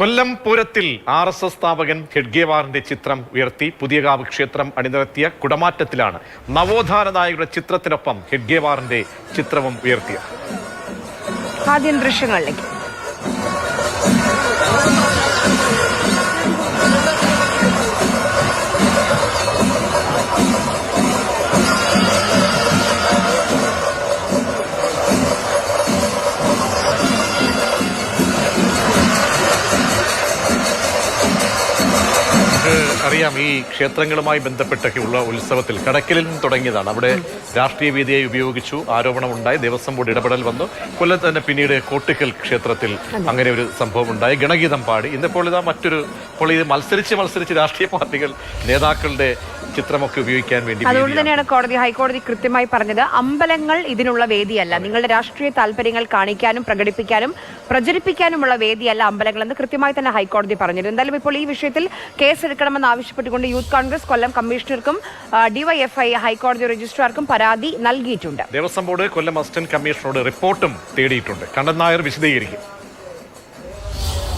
കൊല്ലം പൂരത്തിൽ RSS സ്ഥാപകൻ ഹെഡ്ഗേവാറിന്റെ ചിത്രം ഉയർത്തി പുതിയകാവ് ക്ഷേത്രം അണിനിരത്തിയ കുടമാറ്റത്തിലാണ് നവോത്ഥാന നായകരുടെ ചിത്രത്തിനൊപ്പം ഹെഡ്ഗേവാറിന്റെ ചിത്രവും ഉയർത്തിയത്. ആദ്യം ദൃശ്യങ്ങളിലേക്ക്. അറിയാം, ഈ ക്ഷേത്രങ്ങളുമായി ബന്ധപ്പെട്ടൊക്കെയുള്ള ഉത്സവത്തിൽ കടക്കലിൽ നിന്ന് തുടങ്ങിയതാണ്. അവിടെ രാഷ്ട്രീയ വേദിയായി ഉപയോഗിച്ചു, ആരോപണമുണ്ടായി, ദേവസ്വം ബോർഡ് ഇടപെടൽ വന്നു. കൊല്ലത്ത് തന്നെ പിന്നീട് കോട്ടിക്കൽ ക്ഷേത്രത്തിൽ അങ്ങനെ ഒരു സംഭവം ഉണ്ടായി, ഗണഗീതം പാടി. ഇന്നിപ്പോൾ ഇതാ ഇത് മത്സരിച്ച് രാഷ്ട്രീയ പാർട്ടികൾ നേതാക്കളുടെ ചിത്രമൊക്കെ ഉപയോഗിക്കാൻ വേണ്ടി. അതുകൊണ്ട് തന്നെയാണ് ഹൈക്കോടതി കൃത്യമായി പറഞ്ഞത്, അമ്പലങ്ങൾ ഇതിനുള്ള വേദിയല്ല, നിങ്ങളുടെ രാഷ്ട്രീയ താല്പര്യങ്ങൾ കാണിക്കാനും പ്രകടിപ്പിക്കാനും പ്രചരിപ്പിക്കാനുമുള്ള വേദിയല്ല അമ്പലങ്ങളെന്ന് കൃത്യമായി തന്നെ ഹൈക്കോടതി പറഞ്ഞിരുന്നു. എന്തായാലും ഇപ്പോൾ ഈ വിഷയത്തിൽ കേസെടുക്കണമെന്ന് ആവശ്യപ്പെട്ടുകൊണ്ട് യൂത്ത് കോൺഗ്രസ് കൊല്ലം കമ്മീഷണർക്കും DYFI ഹൈക്കോടതി രജിസ്ട്രാർക്കും പരാതി നൽകിയിട്ടുണ്ട്. ദേവസ്വം ബോർഡ് കൊല്ലം അസിസ്റ്റന്റ് കമ്മീഷണറോട് റിപ്പോർട്ടും തേടിയിട്ടുണ്ട്. കണ്ണൻ നായർ വിശദീകരിക്കും.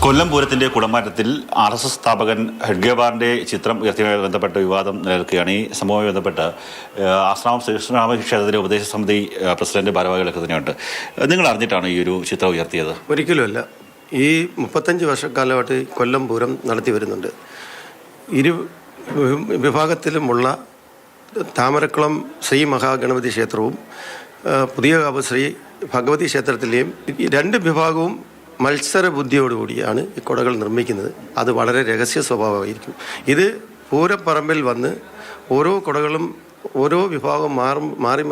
കൊല്ലം പൂരത്തിന്റെ കുടമാറ്റത്തിൽ RSS സ്ഥാപകൻ ഹെഡ്ഗേവാറിന്റെ ചിത്രം ഉയർത്തിയുമായി ബന്ധപ്പെട്ട വിവാദം നിലനിൽക്കുകയാണ്. ഈ സംഭവവുമായി ബന്ധപ്പെട്ട് ആശ്രാമം ശ്രീകൃഷ്ണരാമ ക്ഷേത്രത്തിലെ ഉപദേശ സമിതി പ്രസിഡന്റ് ഭാരവാഹികളൊക്കെ തന്നെയുണ്ട്. നിങ്ങൾ അറിഞ്ഞിട്ടാണ് ഈ ഒരു ചിത്രം ഉയർത്തിയത്? ഒരിക്കലുമല്ല. ഈ 35 വർഷക്കാലമായിട്ട് കൊല്ലം പൂരം നടത്തി വരുന്നുണ്ട്. ഇരു വിഭാഗത്തിലുമുള്ള താമരക്കുളം ശ്രീ മഹാഗണപതി ക്ഷേത്രവും പുതിയകാവ് ശ്രീ ഭഗവതി ക്ഷേത്രത്തിലെയും രണ്ട് വിഭാഗവും മത്സര ബുദ്ധിയോടുകൂടിയാണ് ഈ കുടകൾ നിർമ്മിക്കുന്നത്. അത് വളരെ രഹസ്യ സ്വഭാവമായിരിക്കും. ഇത് പൂരപ്പറമ്പിൽ വന്ന് ഓരോ കുടകളും ഓരോ വിഭാഗം മാറി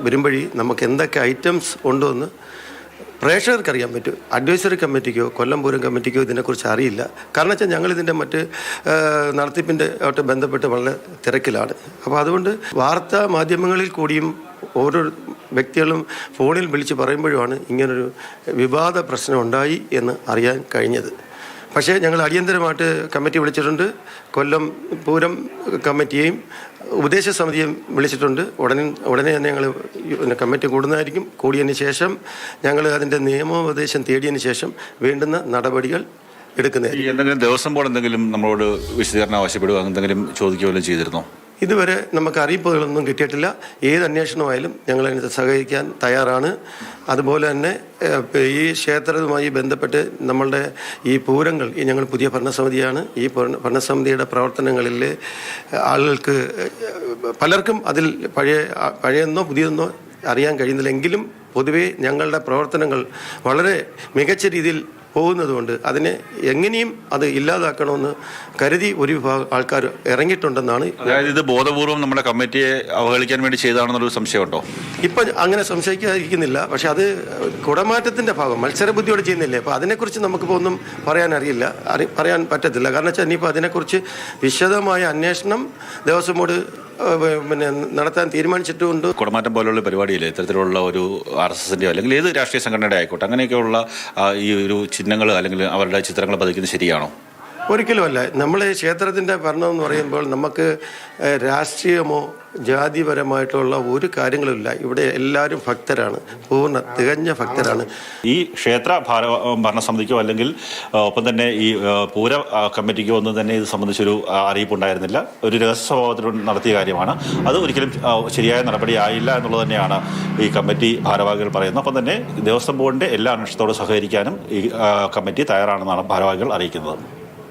വരുമ്പോഴേ നമുക്ക് എന്തൊക്കെ ഐറ്റംസ് ഉണ്ടോ എന്ന് പ്രേക്ഷകർക്ക് അറിയാൻ പറ്റും. അഡ്വൈസറി കമ്മിറ്റിക്കോ കൊല്ലം പൂരം കമ്മിറ്റിക്കോ ഇതിനെക്കുറിച്ച് അറിയില്ല. കാരണം വെച്ചാൽ ഞങ്ങളിതിൻ്റെ മറ്റ് നടത്തിപ്പിൻ്റെ ആയിട്ട് ബന്ധപ്പെട്ട് വളരെ തിരക്കിലാണ്. അപ്പോൾ അതുകൊണ്ട് വാർത്താ മാധ്യമങ്ങളിൽ കൂടിയും ഓരോ വ്യക്തികളും ഫോണിൽ വിളിച്ച് പറയുമ്പോഴുമാണ് ഇങ്ങനൊരു വിവാദ പ്രശ്നം ഉണ്ടായി എന്ന് അറിയാൻ കഴിഞ്ഞത്. പക്ഷേ ഞങ്ങൾ അടിയന്തരമായിട്ട് കമ്മിറ്റി വിളിച്ചിട്ടുണ്ട്. കൊല്ലം പൂരം കമ്മിറ്റിയെയും ഉപദേശ സമിതിയും വിളിച്ചിട്ടുണ്ട്. ഉടനെ തന്നെ ഞങ്ങൾ കമ്മിറ്റി കൂടുന്നതായിരിക്കും. കൂടിയതിന് ശേഷം ഞങ്ങൾ അതിൻ്റെ നിയമോപദേശം തേടിയതിന് ശേഷം വേണ്ടുന്ന നടപടികൾ എടുക്കുന്നതായിരിക്കും. എന്തെങ്കിലും ദേവസ്വം ബോർഡ് എന്തെങ്കിലും നമ്മളോട് വിശദീകരണം ആവശ്യപ്പെടുക, എന്തെങ്കിലും ചോദിക്കുകയോ ചെയ്തിരുന്നോ? ഇതുവരെ നമുക്ക് അറിയിപ്പുകളൊന്നും കിട്ടിയിട്ടില്ല. ഏത് അന്വേഷണമായാലും ഞങ്ങൾ അതിനകത്ത് സഹകരിക്കാൻ തയ്യാറാണ്. അതുപോലെ തന്നെ ഈ ക്ഷേത്രവുമായി ബന്ധപ്പെട്ട് നമ്മളുടെ ഈ പൂരങ്ങൾ ഞങ്ങൾ പുതിയ ഭരണസമിതിയാണ്. ഈ ഭരണസമിതിയുടെ പ്രവർത്തനങ്ങളിൽ ആളുകൾക്ക് പലർക്കും അതിൽ പഴയെന്നോ പുതിയതെന്നോ അറിയാൻ കഴിയുന്നില്ലെങ്കിലും പൊതുവെ ഞങ്ങളുടെ പ്രവർത്തനങ്ങൾ വളരെ മികച്ച രീതിയിൽ പോകുന്നതുകൊണ്ട് അതിനെ എങ്ങനെയും അത് ഇല്ലാതാക്കണമെന്ന് കരുതി ഒരു വിഭാഗം ആൾക്കാർ ഇറങ്ങിയിട്ടുണ്ടെന്നാണ്. അതായത് ഇത് ബോധപൂർവം നമ്മുടെ കമ്മിറ്റിയെ അവഹേളിക്കാൻ വേണ്ടി ചെയ്താണെന്നൊരു സംശയമുണ്ടോ? ഇപ്പം അങ്ങനെ സംശയിക്കാതിരിക്കുന്നില്ല. പക്ഷെ അത് കുടമാറ്റത്തിൻ്റെ ഭാഗം മത്സരബുദ്ധിയോടെ ചെയ്യുന്നില്ലേ. അപ്പോൾ അതിനെക്കുറിച്ച് നമുക്കിപ്പോൾ ഒന്നും പറയാൻ പറ്റത്തില്ല. കാരണം വെച്ചാൽ ഇനിയിപ്പോൾ അതിനെക്കുറിച്ച് വിശദമായ അന്വേഷണം ദേവസ്വം ബോർഡ് നടത്താൻ തീരുമാനിച്ചിട്ടുണ്ട്. കുടമാറ്റം പോലുള്ള പരിപാടിയില്ലേ ഇത്തരത്തിലുള്ള ഒരു RSSന്റെ അല്ലെങ്കിൽ ഏത് രാഷ്ട്രീയ സംഘടനയുടെ ആയിക്കോട്ടെ അങ്ങനെയൊക്കെയുള്ള ഈ ഒരു ചിഹ്നങ്ങൾ അല്ലെങ്കിൽ അവരുടെ ചിത്രങ്ങൾ പതിക്കുന്നത് ശരിയാണോ? ഒരിക്കലുമല്ല. നമ്മൾ ക്ഷേത്രത്തിൻ്റെ ഭരണം എന്ന് പറയുമ്പോൾ നമുക്ക് രാഷ്ട്രീയമോ ജാതിപരമായിട്ടുള്ള ഒരു കാര്യങ്ങളുമില്ല. ഇവിടെ എല്ലാവരും ഭക്തരാണ്, തികഞ്ഞ ഭക്തരാണ്. ഈ ക്ഷേത്ര ഭരണസമിതിക്കോ അല്ലെങ്കിൽ ഒപ്പം തന്നെ ഈ പൂര കമ്മിറ്റിക്കോ ഒന്നും തന്നെ ഇത് സംബന്ധിച്ചൊരു അറിയിപ്പുണ്ടായിരുന്നില്ല. ഒരു രഹസ്യ സ്വഭാവത്തിൽ നടത്തിയ കാര്യമാണ്. അത് ഒരിക്കലും ശരിയായ നടപടിയായില്ല എന്നുള്ളത് തന്നെയാണ് ഈ കമ്മിറ്റി ഭാരവാഹികൾ പറയുന്നത്. ഒപ്പം തന്നെ ദേവസ്വം ബോർഡിൻ്റെ എല്ലാ അന്വേഷണത്തോടും സഹകരിക്കാനും ഈ കമ്മിറ്റി തയ്യാറാണെന്നാണ് ഭാരവാഹികൾ അറിയിക്കുന്നത്.